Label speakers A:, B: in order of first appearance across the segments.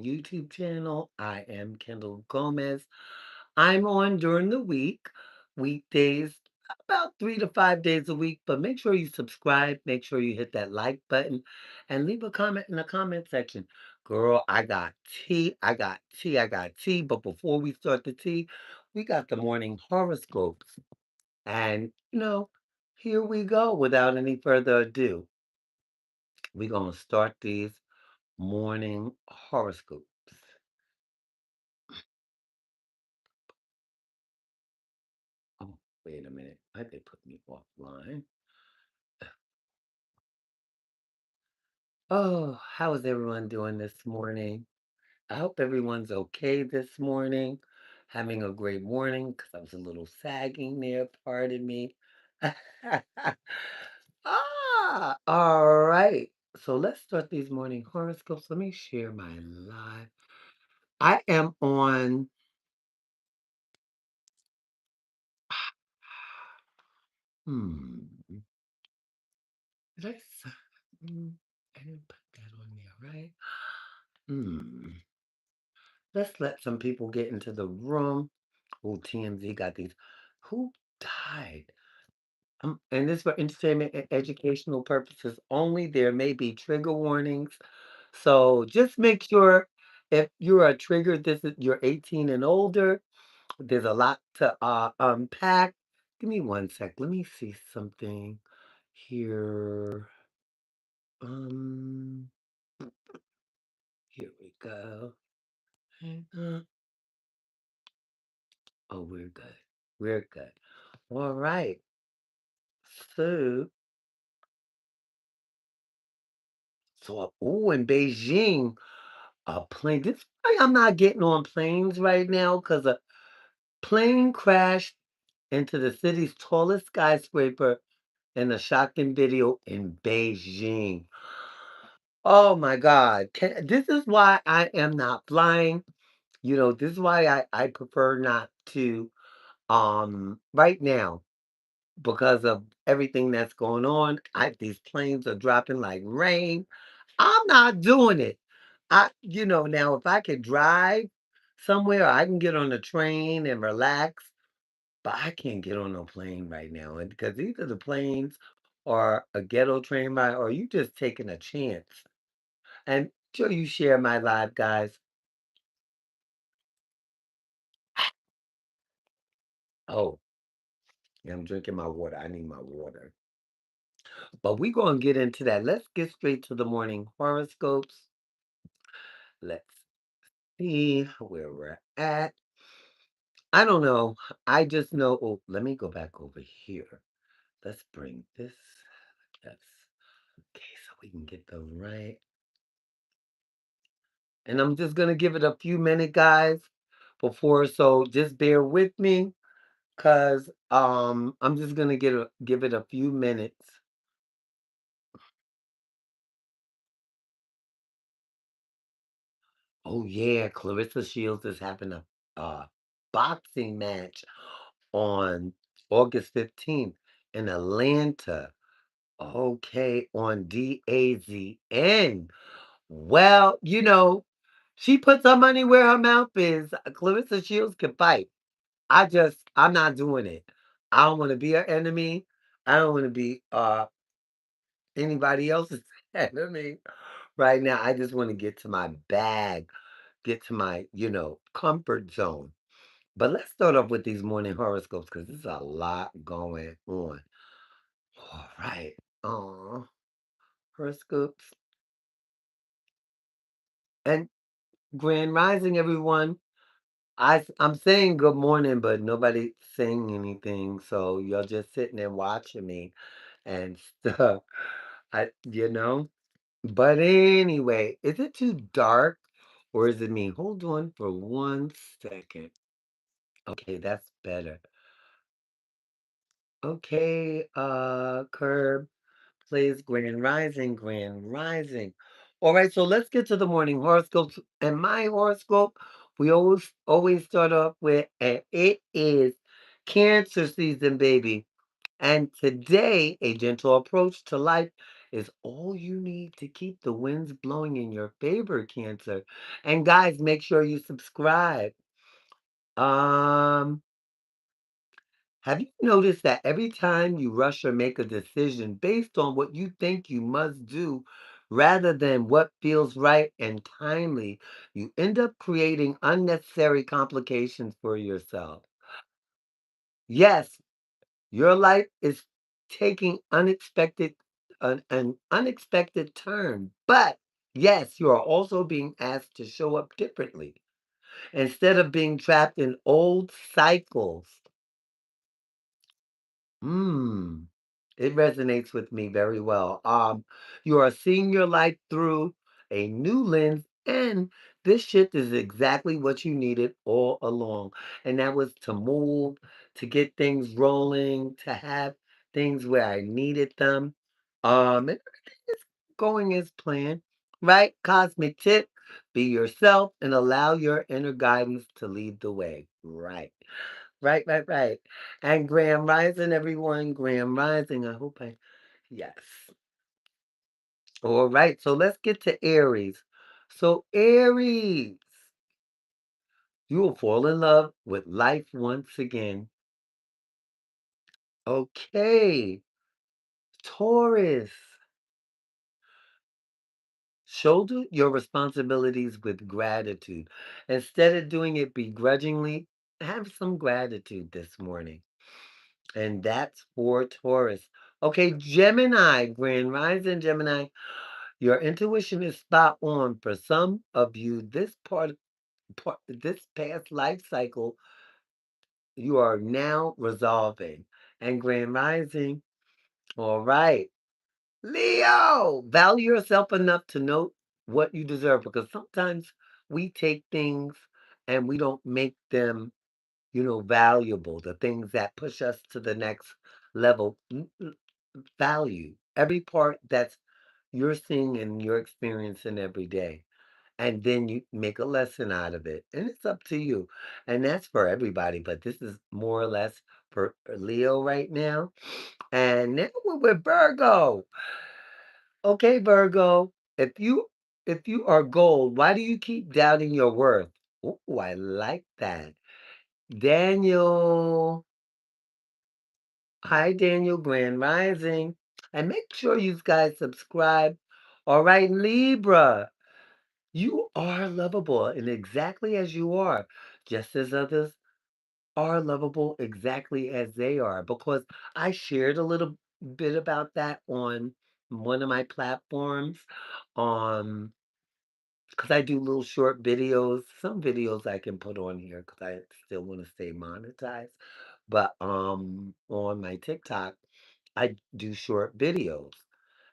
A: YouTube channel. I am Kendall Gomez. I'm on during the week, weekdays, about 3 to 5 days a week. But make sure you subscribe. Make sure you hit that like button and leave a comment in the comment section. Girl, I got tea. I got tea. I got tea. But before we start the tea, we got the morning horoscopes. And, here we go. Without any further ado, we're going to start these morning horoscopes. Oh, wait a minute. Why'd they put me offline? Oh, how is everyone doing this morning? I hope everyone's okay this morning. Having a great morning because I was a little sagging there. Pardon me. All right. So let's start these morning horoscopes. Let me share my live. I am on. Hmm. Did I? I didn't put that on there, right? Hmm. Let's let some people get into the room. Oh, TMZ got these. Who died? And this for entertainment and educational purposes only. There may be trigger warnings. So just make sure if you are triggered, you're 18 and older. There's a lot to unpack. Give me one sec. Let me see something here. Um, Here we go. Uh, Oh, we're good. We're good. All right. So, in Beijing, a plane. This why I'm not getting on planes right now because a plane crashed into the city's tallest skyscraper in a shocking video in Beijing. Oh my God. This is why I am not flying. This is why I prefer not to right now because of everything that's going on. These planes are dropping like rain. I'm not doing it. Now if I could drive somewhere, I can get on a train and relax, but I can't get on a plane right now. And because either the planes or a ghetto train ride, or you just taking a chance. And sure you share my live, guys. Oh, yeah, I'm drinking my water. I need my water. But we're gonna get into that. Let's get straight to the morning horoscopes. Let's see where we're at. I don't know. I just know. Oh, let me go back over here. Let's bring this. Yes. Okay, so we can get the right. And I'm just gonna give it a few minutes, guys, before. So just bear with me, cause I'm just gonna give it a few minutes. Oh yeah, Clarissa Shields is having a boxing match on August 15th in Atlanta. Okay, on DAZN. Well, she puts her money where her mouth is. Clarissa Shields can fight. I'm not doing it. I don't want to be her enemy. I don't want to be anybody else's enemy right now. I just want to get to my bag, get to my, comfort zone. But let's start off with these morning horoscopes because there's a lot going on. All right. Horoscopes. And Grand Rising, everyone. I'm saying good morning, but nobody's saying anything. So you're just sitting there watching me and stuff. You know? But anyway, is it too dark or is it me? Hold on for 1 second. Okay, that's better. Okay, Curb plays Grand Rising, Grand Rising. All right, so let's get to the morning horoscopes. And my horoscope, we always start off with, and it is Cancer season, baby. And today, a gentle approach to life is all you need to keep the winds blowing in your favor, Cancer. And guys, make sure you subscribe. Um, have you noticed that every time you rush or make a decision based on what you think you must do rather than what feels right and timely, you end up creating unnecessary complications for yourself? Yes, your life is taking an unexpected turn, but yes, you are also being asked to show up differently instead of being trapped in old cycles. Mm, it resonates with me very well. You are seeing your life through a new lens, and this shift is exactly what you needed all along. And that was to move, to get things rolling, to have things where I needed them. And everything is going as planned, right? Cosmic tip, be yourself and allow your inner guidance to lead the way. Right. Right, right, right. And Grand Rising, everyone. Grand Rising. I hope I, yes. All right. So let's get to Aries. So, Aries, you will fall in love with life once again. Okay. Taurus, shoulder your responsibilities with gratitude. Instead of doing it begrudgingly, have some gratitude this morning. And that's for Taurus. Okay, Gemini, Grand Rising Gemini. Your intuition is spot on. For some of you, this past life cycle, you are now resolving. And Grand Rising, all right. Leo, value yourself enough to know what you deserve because sometimes we take things and we don't make them, valuable. The things that push us to the next level, value every part that's you're seeing and you're experiencing every day. And then you make a lesson out of it. And it's up to you. And that's for everybody, but this is more or less for Leo right now. And now we're with Virgo. Okay, Virgo. If you are gold, why do you keep doubting your worth? Oh, I like that. Daniel. Hi, Daniel. Grand Rising. And make sure you guys subscribe. All right, Libra. You are lovable and exactly as you are, just as others are lovable exactly as they are. Because I shared a little bit about that on one of my platforms. Because I do little short videos. Some videos I can put on here because I still want to stay monetized. But on my TikTok, I do short videos.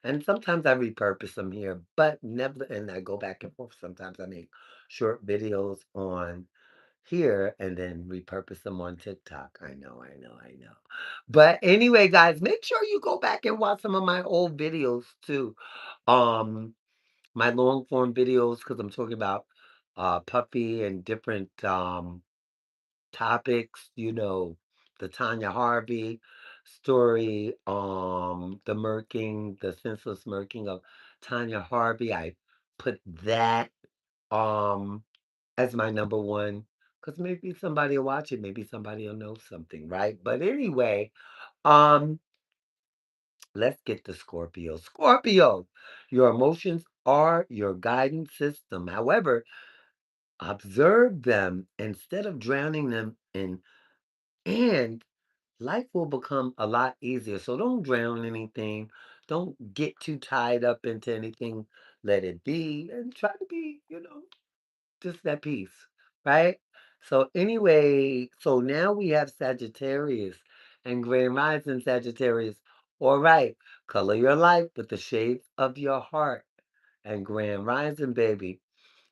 A: And sometimes I repurpose them here, but never, and I go back and forth. Sometimes I make short videos on here and then repurpose them on TikTok. I know, I know, I know. But anyway, guys, make sure you go back and watch some of my old videos too. Um, my long form videos, because I'm talking about Puffy and different topics, the Tanya Harvey story, the senseless murking of Tanya Harvey. I put that um as my number one because maybe somebody will watch it, maybe somebody will know something, right? But anyway, um, let's get to Scorpio. Scorpio, your emotions are your guidance system. However, observe them instead of drowning them in and life will become a lot easier. So don't drown anything. Don't get too tied up into anything. Let it be and try to be, just that peace, right? So anyway, so now we have Sagittarius and Grand Rising Sagittarius. All right, color your life with the shades of your heart and Grand Rising, baby.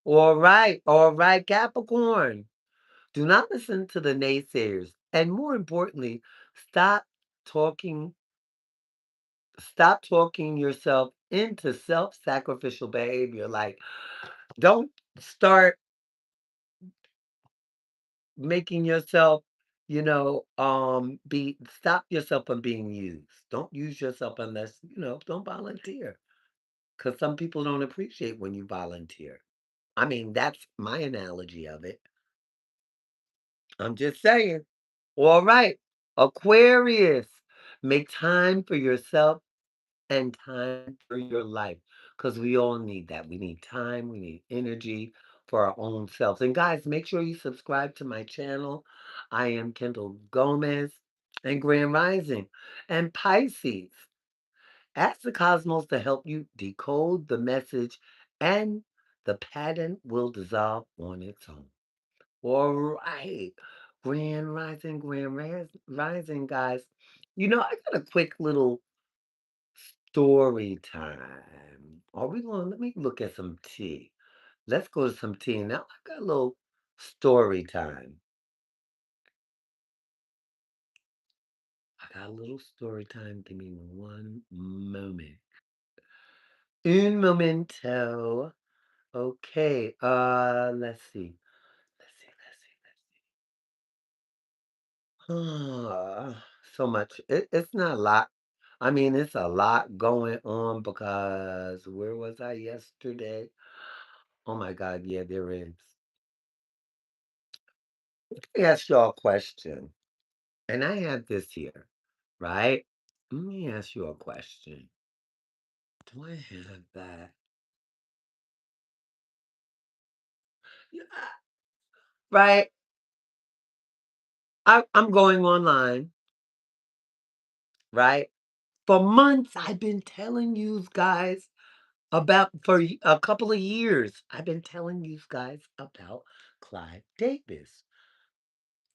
A: All right, Capricorn. Do not listen to the naysayers. And more importantly, stop talking stop talking yourself into self-sacrificial behavior. Like don't start making yourself be stop yourself from being used. Don't use yourself unless, don't volunteer. Because some people don't appreciate when you volunteer. I mean, that's my analogy of it. I'm just saying. All right. Aquarius, make time for yourself and time for your life because we all need that. We need time, we need energy for our own selves. And guys, make sure you subscribe to my channel. I am Kendall Gomez and Grand Rising and Pisces. Ask the cosmos to help you decode the message, and the pattern will dissolve on its own. All right. Rising, guys. I got a quick little story time. Are we going? Let me look at some tea. Let's go to some tea. Now I got a little story time. I got a little story time. Give me one moment. Un momento. Okay. Let's see. Let's see. So much. It's not a lot. I mean, it's a lot going on because where was I yesterday? Oh my God, yeah, there is. Let me ask y'all a question. And I have this here, right? Let me ask you a question. Do I have that? Yeah, right? I'm going online, right? For months, I've been telling you guys for a couple of years. I've been telling you guys about Clive Davis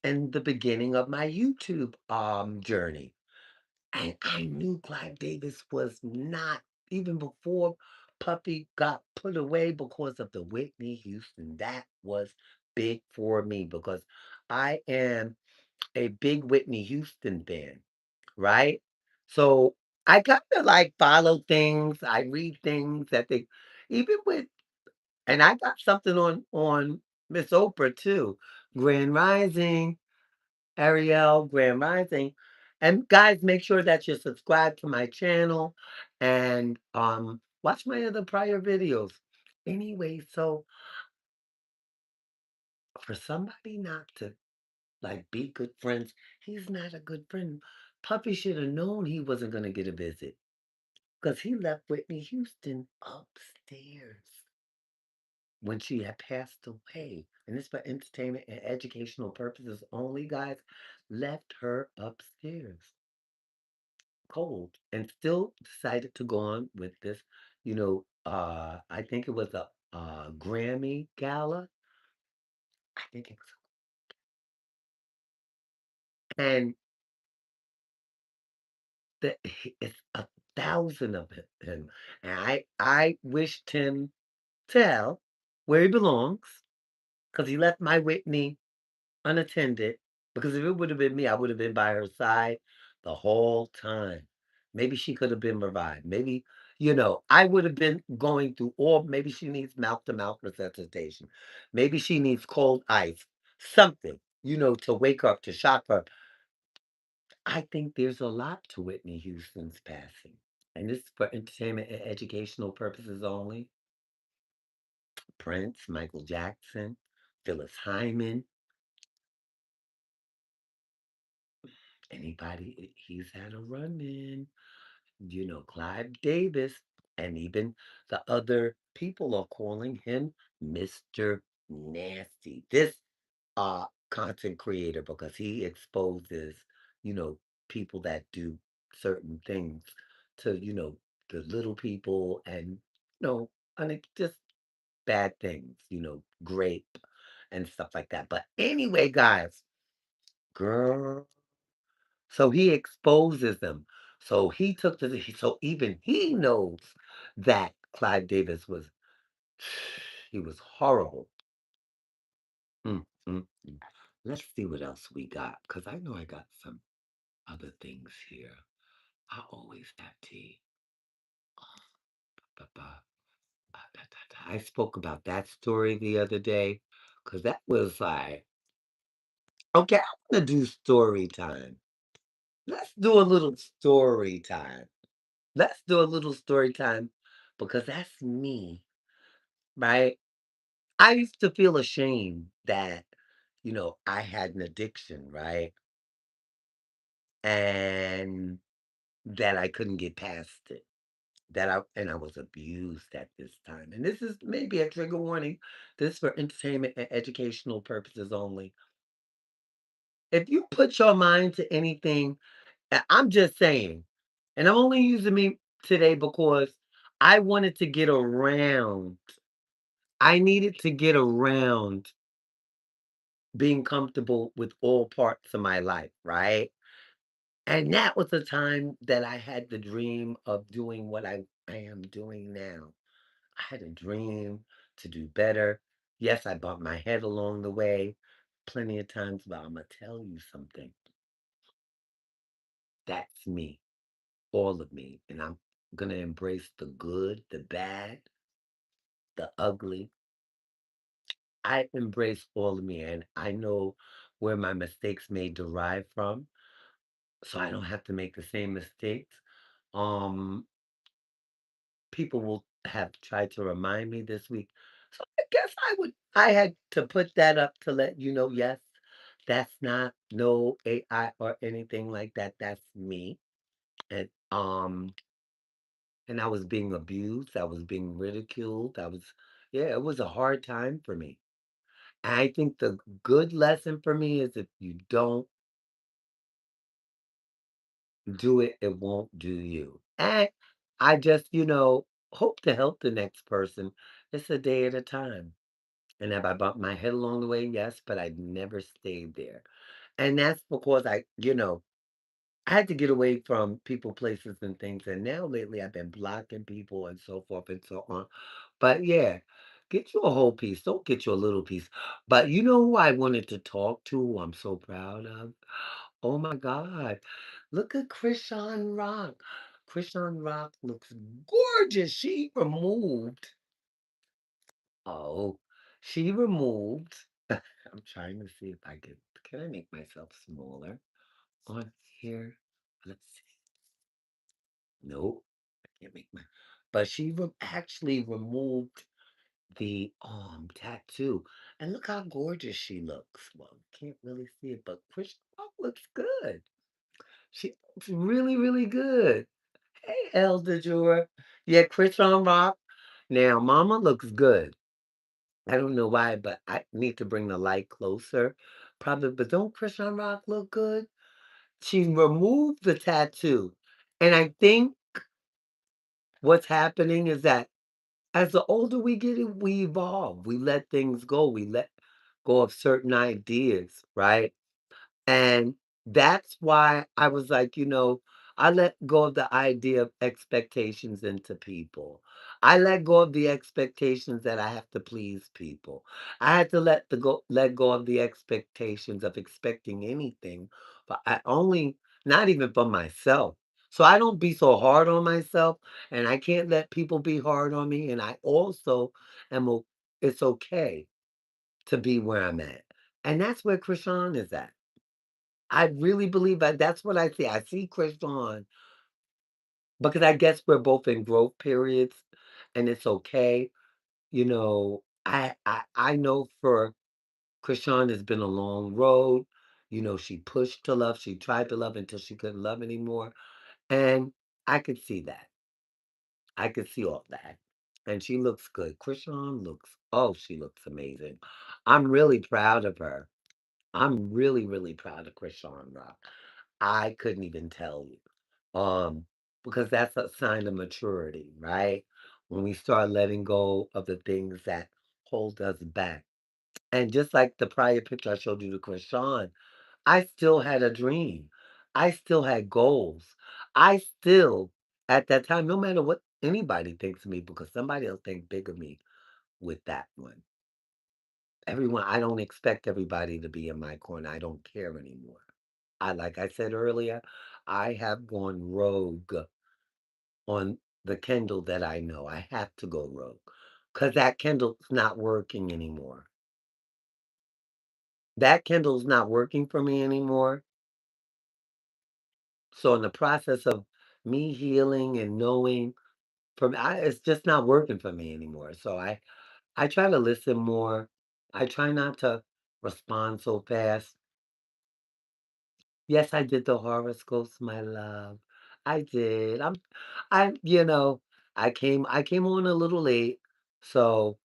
A: and the beginning of my YouTube journey. And I knew Clive Davis was not, even before Puppy got put away because of the Whitney Houston. That was big for me because I am a big Whitney Houston fan, right? So I got to like follow things. I read things that they, even with, and I got something on Miss Oprah too. Grand Rising. Ariel, Grand Rising. And guys, make sure that you're subscribed to my channel and watch my other prior videos. Anyway, so for somebody not to like be good friends, he's not a good friend. Puppy should have known he wasn't gonna get a visit because he left Whitney Houston upstairs when she had passed away. And this for entertainment and educational purposes only, guys. Left her upstairs cold and still decided to go on with this, I think it was a Grammy gala. I think it was, and it's 1,000 of him. And I wished him to hell where he belongs because he left my Whitney unattended, because if it would have been me, I would have been by her side the whole time. Maybe she could have been revived. Maybe, I would have been going through, or maybe she needs mouth to mouth resuscitation. Maybe she needs cold ice, something, to wake her up, to shock her. I think there's a lot to Whitney Houston's passing. And this is for entertainment and educational purposes only. Prince, Michael Jackson, Phyllis Hyman, anybody he's had a run in. Clive Davis, and even the other people are calling him Mr. Nasty. This content creator, because he exposes, you know, people that do certain things to, the little people and, and it just bad things, grape and stuff like that. But anyway, guys, girl, so he exposes them. So so even he knows that Clive Davis he was horrible. Mm, mm. Let's see what else we got, because I know I got some other things here. I always have tea. Ba, ba, da, da, da. I spoke about that story the other day, because that was like, Okay, I wanna do story time. Let's do a little story time. Let's do a little story time because that's me, right? I used to feel ashamed that, I had an addiction, right? And that I couldn't get past it. I was abused at this time. And this is maybe a trigger warning. This is for entertainment and educational purposes only. If you put your mind to anything, I'm just saying, and I'm only using me today because I wanted to get around. I needed to get around being comfortable with all parts of my life, right? And that was the time that I had the dream of doing what I am doing now. I had a dream to do better. Yes, I bumped my head along the way plenty of times, but I'm going to tell you something. That's me, all of me. And I'm going to embrace the good, the bad, the ugly. I embrace all of me, and I know where my mistakes may derive from, so I don't have to make the same mistakes. Um, People will have tried to remind me this week. So I guess I had to put that up to let you know, yes, that's not no AI or anything like that. That's me. And I was being abused, I was being ridiculed. Yeah, it was a hard time for me. And I think the good lesson for me is if you don't do it, it won't do you. And I just, hope to help the next person. It's a day at a time. And if I bumped my head along the way, yes, but I never stayed there. And that's because I had to get away from people, places, and things. And now lately I've been blocking people and so forth and so on. But yeah, get you a whole piece. Don't get you a little piece. But you know who I wanted to talk to, who I'm so proud of? Oh my God. Look at Krishan Rock. Krishan Rock looks gorgeous. Oh, she removed. I'm trying to see if can I make myself smaller on here? Let's see. Nope, I can't make my, but actually removed the tattoo. And look how gorgeous she looks. Well, can't really see it, but Chris looks good. She looks really, really good. Hey, Elder Jura. Yeah, Chris on Rock. Now, Mama looks good. I don't know why, but I need to bring the light closer. Probably, but don't Chris on Rock look good? She removed the tattoo. And I think what's happening is that as the older we get, we evolve. We let things go. We let go of certain ideas, right? And that's why I was like, I let go of the idea of expectations into people. I let go of the expectations that I have to please people. I had to let go of the expectations of expecting anything, but I only not even for myself. So I don't be so hard on myself, and I can't let people be hard on me. And I also it's okay to be where I'm at. And that's where Krishan is at. I really believe that's what I see. I see Krishan because I guess we're both in growth periods and it's okay. I know for Krishan has been a long road. She pushed to love, she tried to love until she couldn't love anymore. And I could see that. I could see all that. And she looks good. She looks amazing. I'm really proud of her. I'm really, really proud of Krishan Rock. I couldn't even tell you. Because that's a sign of maturity, right? When we start letting go of the things that hold us back. And just like the prior picture I showed you to Krishan, I still had a dream. I still had goals. I still, at that time, no matter what anybody thinks of me, because somebody else think big of me with that one. I don't expect everybody to be in my corner. I don't care anymore. Like I said earlier, I have gone rogue on the Kindle that I know. I have to go rogue because that Kindle's not working anymore. That Kindle's not working for me anymore. So in the process of me healing and knowing from it's just not working for me anymore. So I try to listen more. I try not to respond so fast. Yes, I did the horoscopes, my love. I did. I came on a little late. So,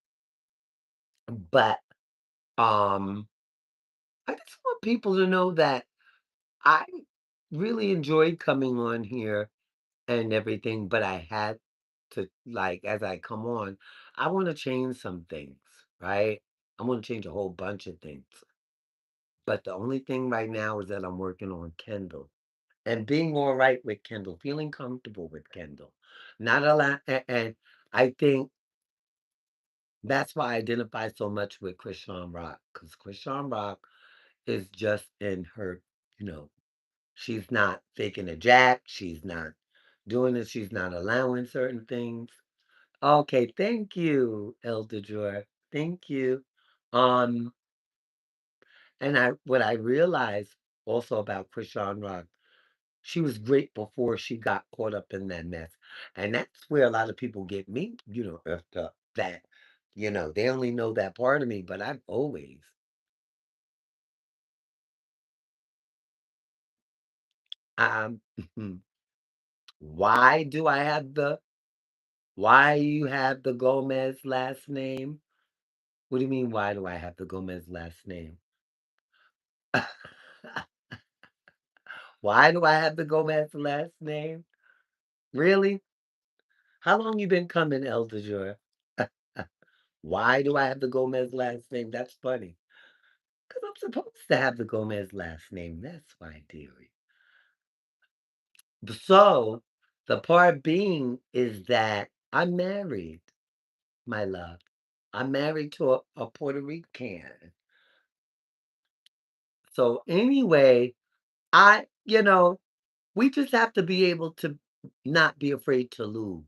A: but um I just want people to know that I really enjoyed coming on here and everything, but I had to, like, as I come on, I want to change some things, right? I want to change a whole bunch of things. But the only thing right now is that I'm working on Kendall and being all right with Kendall, feeling comfortable with Kendall. Not a lot. And I think that's why I identify so much with Krishan Rock, because Krishan Rock is just in her, you know, she's not faking a jack. She's not doing it. She's not allowing certain things. Okay, thank you, Elder Joy. Thank you. Um, and what I realized also about Krishan Rock, she was great before she got caught up in that mess. And that's where a lot of people get me, effed up. That, they only know that part of me, but I've always, um, why do I have why you have the Gomez last name? What do you mean, why do I have the Gomez last name? Why do I have the Gomez last name? Really? How long you been coming, Elder Joy? Why do I have the Gomez last name? That's funny. Because I'm supposed to have the Gomez last name. That's why, dearie. So, the part being is that I'm married, my love. I'm married to a Puerto Rican. So, anyway, we just have to be able to not be afraid to lose.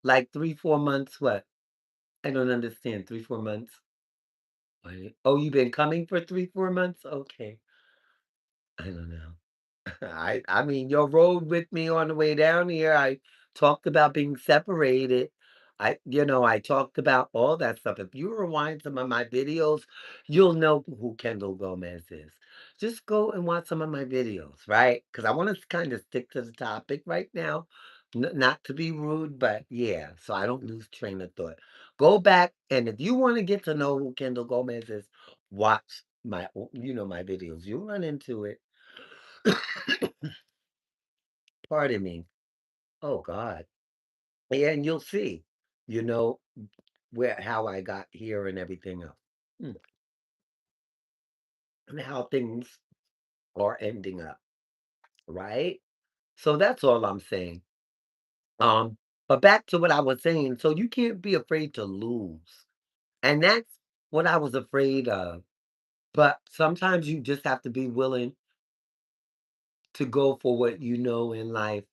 A: Like 3, 4 months, what? I don't understand. 3, 4 months. Wait. Oh, you've been coming for 3, 4 months? Okay. I don't know. I mean, you rode with me on the way down here. I talked about being separated. I talked about all that stuff. If you rewind some of my videos, you'll know who Kendall Gomez is. Just go and watch some of my videos, right? Because I want to kind of stick to the topic right now. Not to be rude, but yeah, so I don't lose train of thought. Go back, and if you want to get to know who Kendall Gomez is, watch my videos. You'll run into it. Pardon me. Oh God. Yeah, and you'll see, you know, how I got here and everything else. Mm, and how things are ending up, right? So that's all I'm saying. Um, but back to what I was saying. So you can't be afraid to lose. And that's what I was afraid of. But sometimes you just have to be willing to go for what you know in life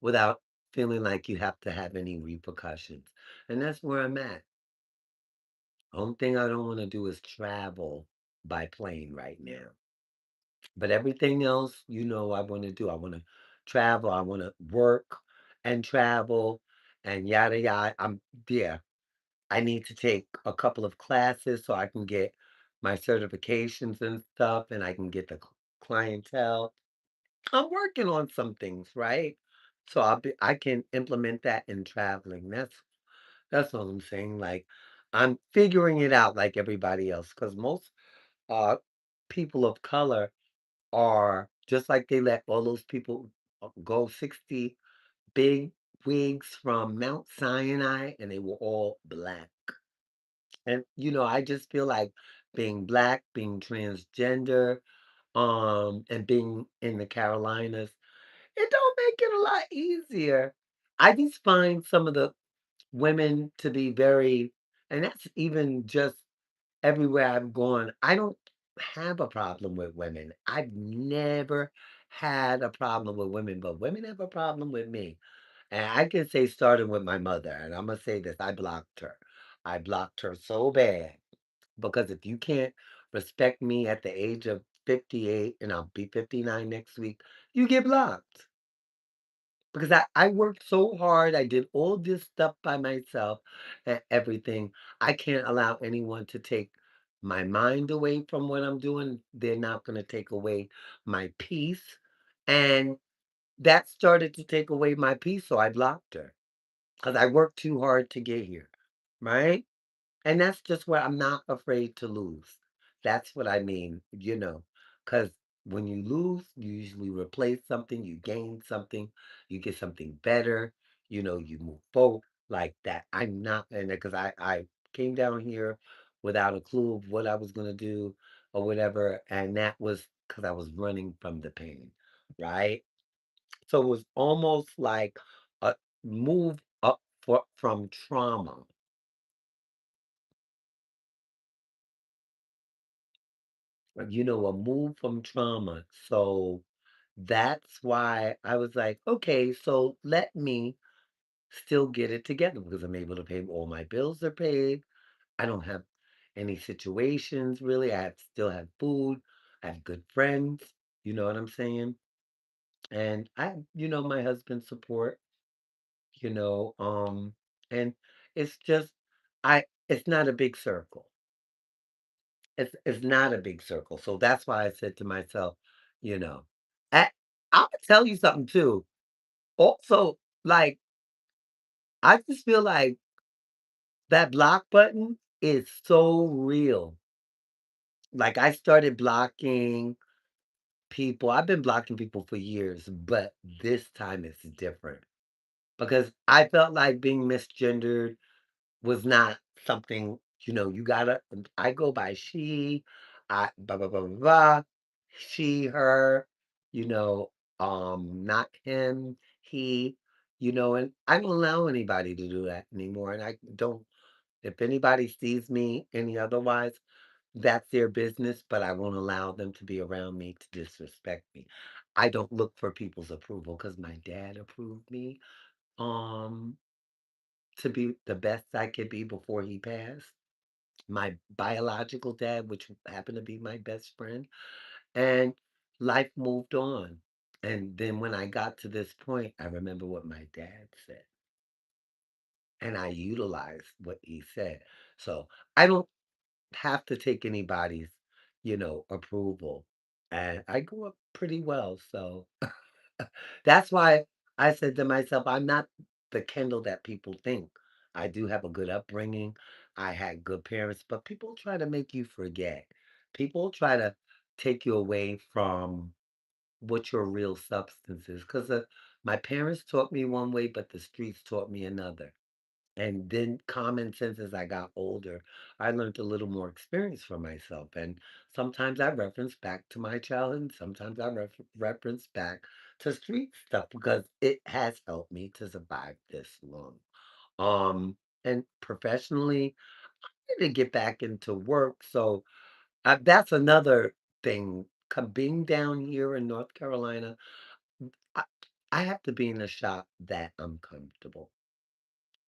A: without feeling like you have to have any repercussions. And that's where I'm at. Only thing I don't want to do is travel by plane right now. But everything else, I want to do. I want to travel. I want to work and travel and yada yada. Yeah. I need to take a couple of classes so I can get my certifications and stuff, and I can get the clientele. I'm working on some things, right? So I can implement that in traveling. That's all I'm saying. Like, I'm figuring it out like everybody else, because most uh people of color are just like they let all those people go 60 big wigs from Mount Sinai, and they were all black. And I just feel like being black, being transgender, and being in the Carolinas, it don't make it a lot easier. I just find some of the women to be very, and that's even just everywhere I've gone. I don't have a problem with women. I've never had a problem with women, but women have a problem with me. And I can say starting with my mother, and I'm gonna say this, I blocked her. I blocked her so bad because if you can't respect me at the age of 58 and I'll be 59 next week, you get blocked. Because I worked so hard. I did all this stuff by myself and everything. I can't allow anyone to take my mind away from what I'm doing. They're not going to take away my peace. And that started to take away my peace. So I blocked her because I worked too hard to get here. Right. And that's just where I'm not afraid to lose. That's what I mean, because when you lose, you usually replace something, you gain something, you get something better, you move forward like that. I'm not, and because I came down here without a clue of what I was going to do or whatever. And that was because I was running from the pain, right? So it was almost like a move up from trauma. A move from trauma. So that's why I was like, okay, so let me still get it together because I'm able to pay all my bills are paid. I don't have any situations really. Still have food. I have good friends. You know what I'm saying? And I have, my husband's support, you know, um, and it's just it's not a big circle. It's not a big circle, so that's why I said to myself, you know, I Imma tell you something too. Also, like, I just feel like that block button is so real. Like, I started blocking people. I've been blocking people for years, but this time it's different because I felt like being misgendered was not something, you gotta I go by she, I blah blah blah blah blah, she, her, you know, not him, he, and I don't allow anybody to do that anymore. And I don't if anybody sees me any otherwise, that's their business, but I won't allow them to be around me to disrespect me. I don't look for people's approval because my dad approved me. Um, to be the best I could be before he passed. My biological dad, which happened to be my best friend, and life moved on. And then when I got to this point, I remember what my dad said, and I utilized what he said. So I don't have to take anybody's, approval. And I grew up pretty well. So that's why I said to myself, I'm not the Kendall that people think. I do have a good upbringing. I had good parents, but people try to make you forget. People try to take you away from what your real substance is. Because my parents taught me one way, but the streets taught me another. And then common sense as I got older, I learned a little more experience for myself. And sometimes I reference back to my childhood, and sometimes I reference back to street stuff because it has helped me to survive this long. Um, and professionally, I need to get back into work. So that's another thing. Being down here in North Carolina, I, I have to be in a shop that I'm comfortable.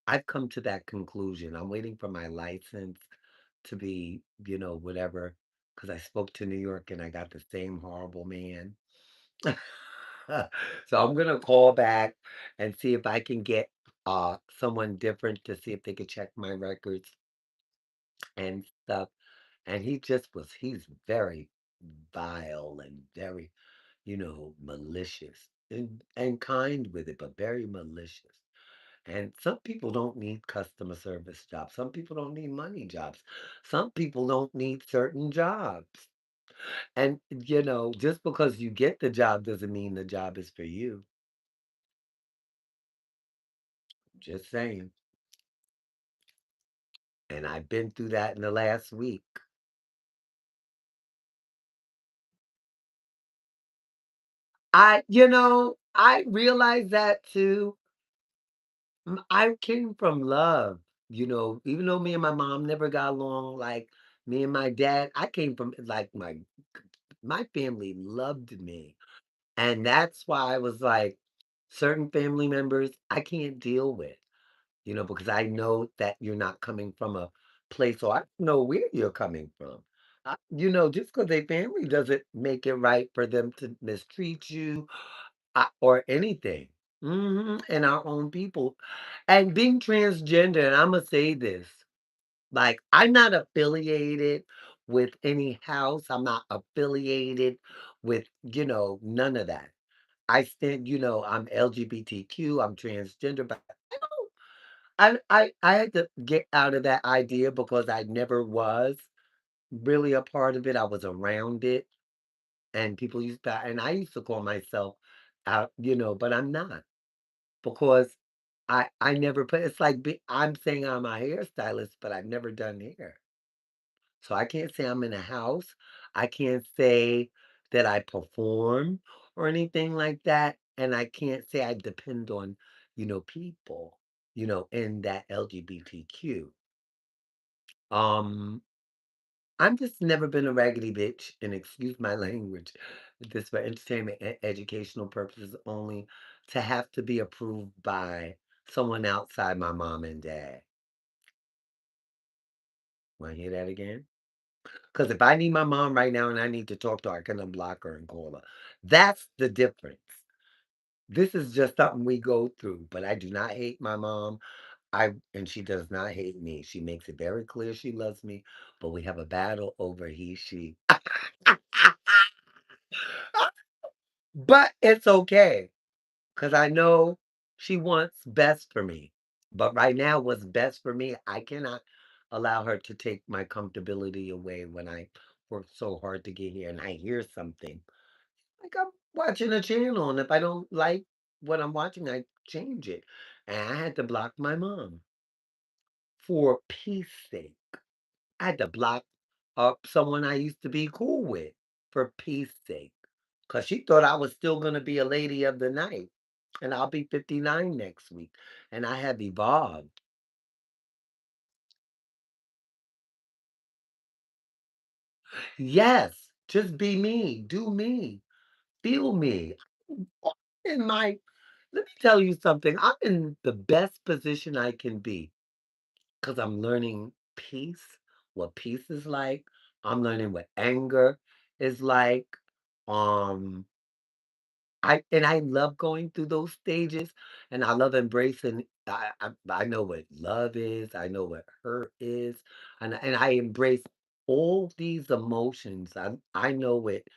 A: I've come to that conclusion. I'm waiting for my license to be, whatever, because I spoke to New York and I got the same horrible man. So I'm gonna call back and see if I can get someone different to see if they could check my records and stuff. And he's very vile and very, malicious and kind with it, but very malicious. And some people don't need customer service jobs. Some people don't need money jobs. Some people don't need certain jobs. And, just because you get the job doesn't mean the job is for you. Just saying. And I've been through that in the last week. I realized that too. I came from love, even though me and my mom never got along like me and my dad, I came from like my family loved me. And that's why I was like, certain family members I can't deal with. because I know that you're not coming from a place, or I know where you're coming from. Just because they family doesn't make it right for them to mistreat you or anything. And our own people. And being transgender, and I'm going to say this, like, I'm not affiliated with any house. I'm not affiliated with, none of that. I'm LGBTQ, I'm transgender, but I don't I had to get out of that idea because I never was really a part of it. I was around it, and people used to and I used to call myself out, but I'm not because I never put it's like I'm saying I'm a hairstylist, but I've never done hair. So I can't say I'm in a house. I can't say that I perform or anything like that. And I can't say I depend on, people, in that LGBTQ. Um, I'm just never been a raggedy bitch, and excuse my language. This for entertainment and educational purposes only, to have to be approved by someone outside my mom and dad. Want to hear that again? Because if I need my mom right now and I need to talk to her, I can unblock her and call her. That's the difference. This is just something we go through, but I do not hate my mom. And she does not hate me. She makes it very clear she loves me, but we have a battle over he, she. But it's okay because I know she wants best for me. But right now, what's best for me, I cannot allow her to take my comfortability away when I worked so hard to get here and I hear something. Like I'm watching a channel, and if I don't like what I'm watching, I change it. And I had to block my mom for peace sake. I had to block up someone I used to be cool with for peace sake. Because she thought I was still going to be a lady of the night. And I'll be 59 next week. And I have evolved. Yes, just be me, do me, feel me. In my, let me tell you something. I'm in the best position I can be because I'm learning peace, what peace is like. I'm learning what anger is like. Um, I love going through those stages, and I love embracing. I know what love is. I know what hurt is, and I embrace all these emotions. I know it.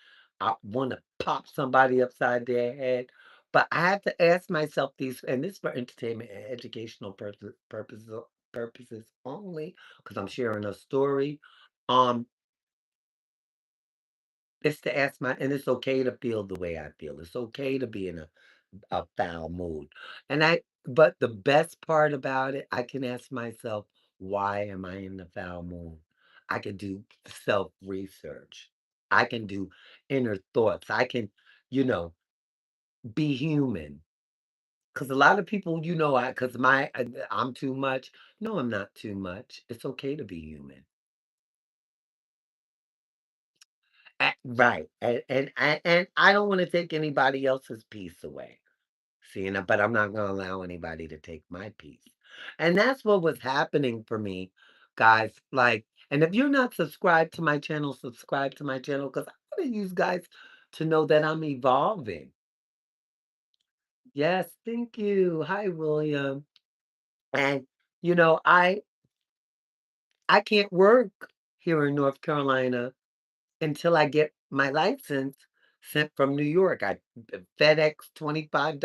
A: I want to pop somebody upside their head, but I have to ask myself these, and this for entertainment and educational purposes only, because I'm sharing a story. Um, it's to ask and it's okay to feel the way I feel. It's okay to be in a foul mood. But the best part about it, I can ask myself, why am I in the foul mood? I can do self research. I can do inner thoughts. I can, you know, be human. Because a lot of people, because I'm too much. No, I'm not too much. It's okay to be human. Right. And I don't want to take anybody else's peace away. See, but I'm not gonna allow anybody to take my peace. And that's what was happening for me, guys. Like, and if you're not subscribed to my channel, subscribe to my channel because I want you guys to know that I'm evolving. Yes, thank you. Hi, William. And you know, I can't work here in North Carolina until I get my license sent from New York. I FedEx $25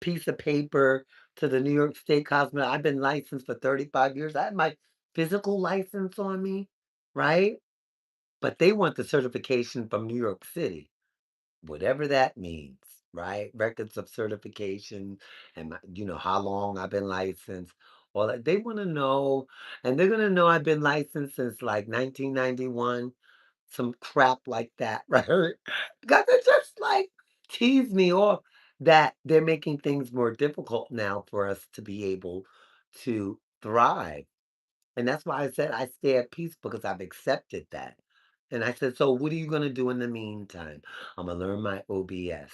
A: piece of paper to the New York State Cosmo. I've been licensed for 35 years. I have my physical license on me, right? But they want the certification from New York City, whatever that means, right? Records of certification and how long I've been licensed. All that they want to know, and they're gonna know I've been licensed since like 1991, some crap like that, right? Because it's just like tease me off that they're making things more difficult now for us to be able to thrive. And that's why I said I stay at peace because I've accepted that. And I said, so what are you going to do in the meantime? I'm going to learn my OBS.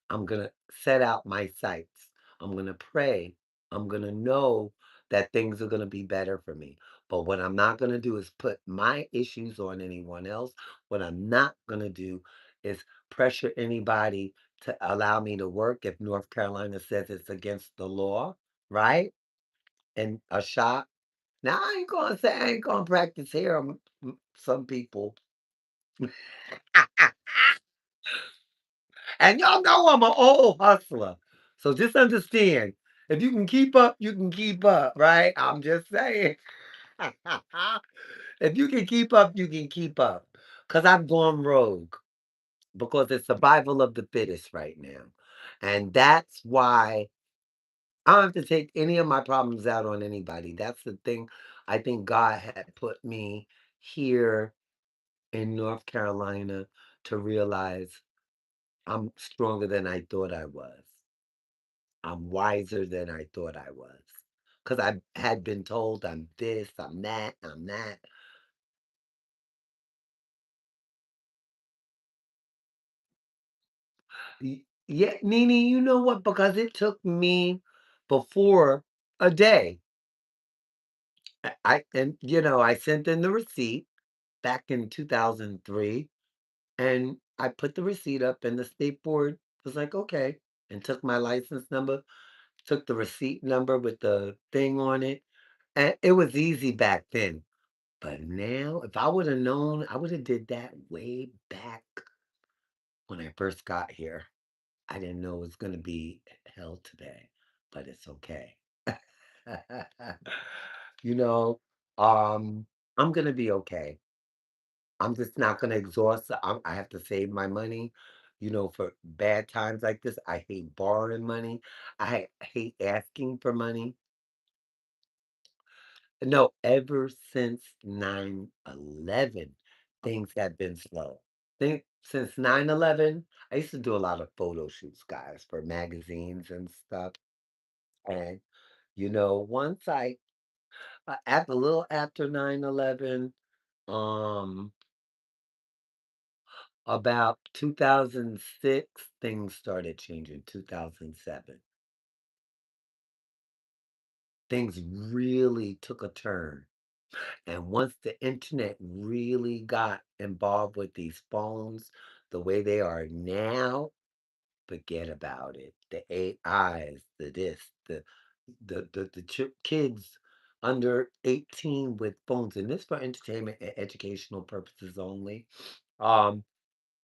A: I'm going to set out my sights. I'm going to pray. I'm gonna know that things are gonna be better for me. But what I'm not gonna do is put my issues on anyone else. What I'm not gonna do is pressure anybody to allow me to work if North Carolina says it's against the law, right? And a shop. Now I ain't gonna say I ain't gonna practice here on some people. And y'all know I'm an old hustler. So just understand, if you can keep up, you can keep up, right? I'm just saying. If you can keep up, you can keep up. Because I've gone rogue. Because it's survival of the fittest right now. And that's why I don't have to take any of my problems out on anybody. That's the thing. I think God had put me here in North Carolina to realize I'm stronger than I thought I was. I'm wiser than I thought I was. Because I had been told I'm this, I'm that, I'm that. Yeah, Nene, you know what? Because it took me before a day. And I sent in the receipt back in 2003, and I put the receipt up, and the state board was like, okay, and took my license number, took the receipt number with the thing on it. And it was easy back then. But now, if I would have known, I would have did that way back when I first got here. I didn't know it was gonna be hell today, but it's okay. You know, I'm gonna be okay. I'm just not gonna exhaust. I have to save my money, for bad times like this. I hate borrowing money. I hate asking for money. No, ever since 9/11, things have been slow. Think since 9/11, I used to do a lot of photo shoots, guys, for magazines and stuff. And once at a little after 9/11, um, about 2006, things started changing. 2007, things really took a turn. And once the internet really got involved with these phones the way they are now, forget about it. The AIs, the this, the kids under 18 with phones, and this for entertainment and educational purposes only. Um,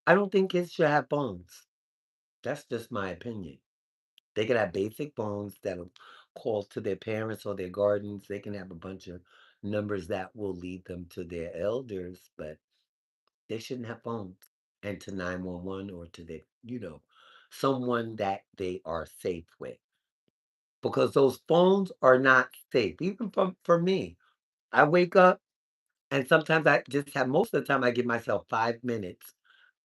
A: I don't think kids should have phones. That's just my opinion. They can have basic phones that'll call to their parents or their guardians. They can have a bunch of numbers that will lead them to their elders, but they shouldn't have phones and to 911 or to someone that they are safe with. Because those phones are not safe. Even for me. I wake up and sometimes I just have most of the time I give myself 5 minutes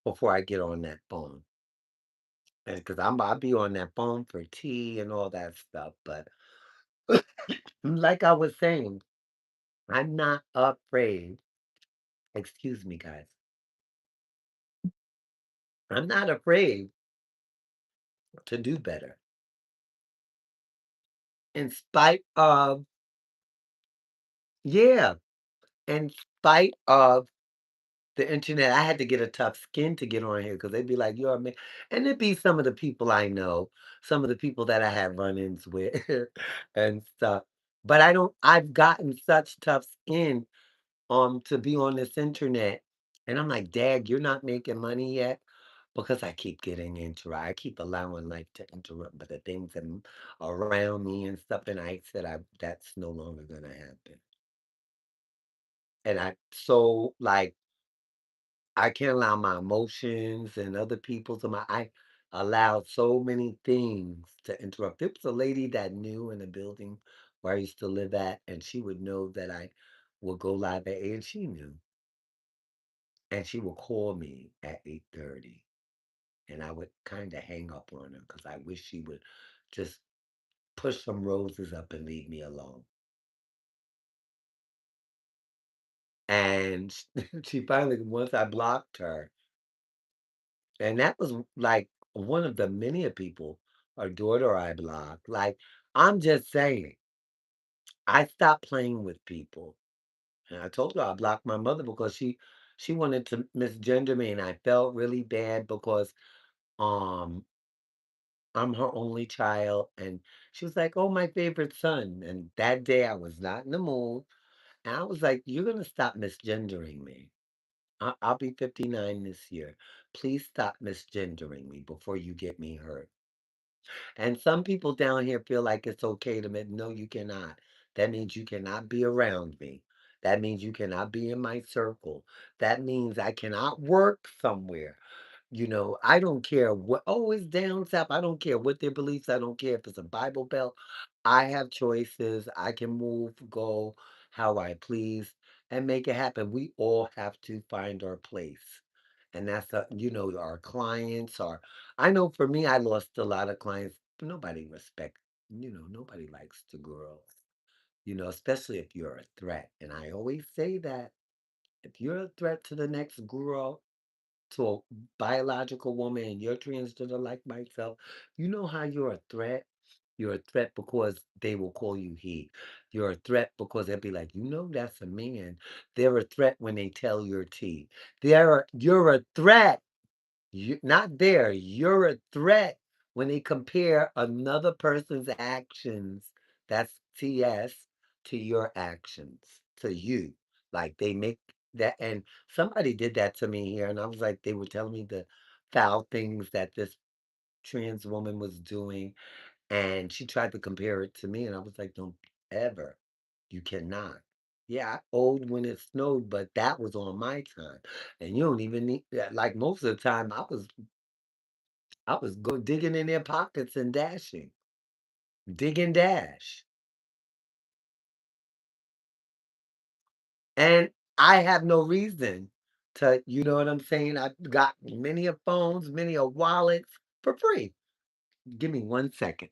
A: before I get on that phone. And because I'll be on that phone for tea and all that stuff. But like I was saying, I'm not afraid. Excuse me, guys. I'm not afraid to do better. In spite of, yeah, in spite of the internet, I had to get a tough skin to get on here because they'd be like, "You're a man," and it'd be some of the people I know, some of the people that I have run-ins with and stuff. But I've gotten such tough skin, to be on this internet, and I'm like, "Dad, you're not making money yet?" Because I keep getting I keep allowing life to interrupt, but the things around me and stuff, and I said that's no longer gonna happen. And I can't allow my emotions and other people's I allowed so many things to interrupt. There was a lady that knew in the building where I used to live at, and she would know that I would go live at 8, and she knew. And she would call me at 8:30, and I would kind of hang up on her because I wish she would just push some roses up and leave me alone. And she finally, once I blocked her, and that was like one of the many people, her daughter I blocked. Like, I'm just saying, I stopped playing with people. And I told her I blocked my mother because she wanted to misgender me, and I felt really bad because um I'm her only child, and she was like, "Oh, my favorite son." And that day I was not in the mood, and I was like, "You're gonna stop misgendering me. I'll be 59 this year. Please stop misgendering me before you get me hurt." And some people down here feel like it's okay to admit, no, you cannot. That means you cannot be around me. That means you cannot be in my circle. That means I cannot work somewhere. I don't care what, oh, it's down south. I don't care what their beliefs. I don't care if it's a Bible Belt. I have choices. I can move, go how I please, and make it happen. We all have to find our place. And that's, our clients are, I know for me, I lost a lot of clients. Nobody respect, nobody likes the girls, especially if you're a threat. And I always say that if you're a threat to the next girl, to a biological woman, and you're transgender like myself, you know how you're a threat? You're a threat because they will call you he. You're a threat because they'll be like, that's a man. They're a threat when they tell your T. You're a threat. Not there. You're a threat when they compare another person's actions, that's TS, to your actions, to you. Like they make that, and somebody did that to me here, and I was like, they were telling me the foul things that this trans woman was doing, and she tried to compare it to me, and I was like, don't ever. You cannot. Yeah, I owed when it snowed, but that was on my time. And you don't even need that. Like most of the time, I was go digging in their pockets and dashing. Dig and dash. And I have no reason to, you know what I'm saying? I got many of phones, many of wallets for free. Give me 1 second.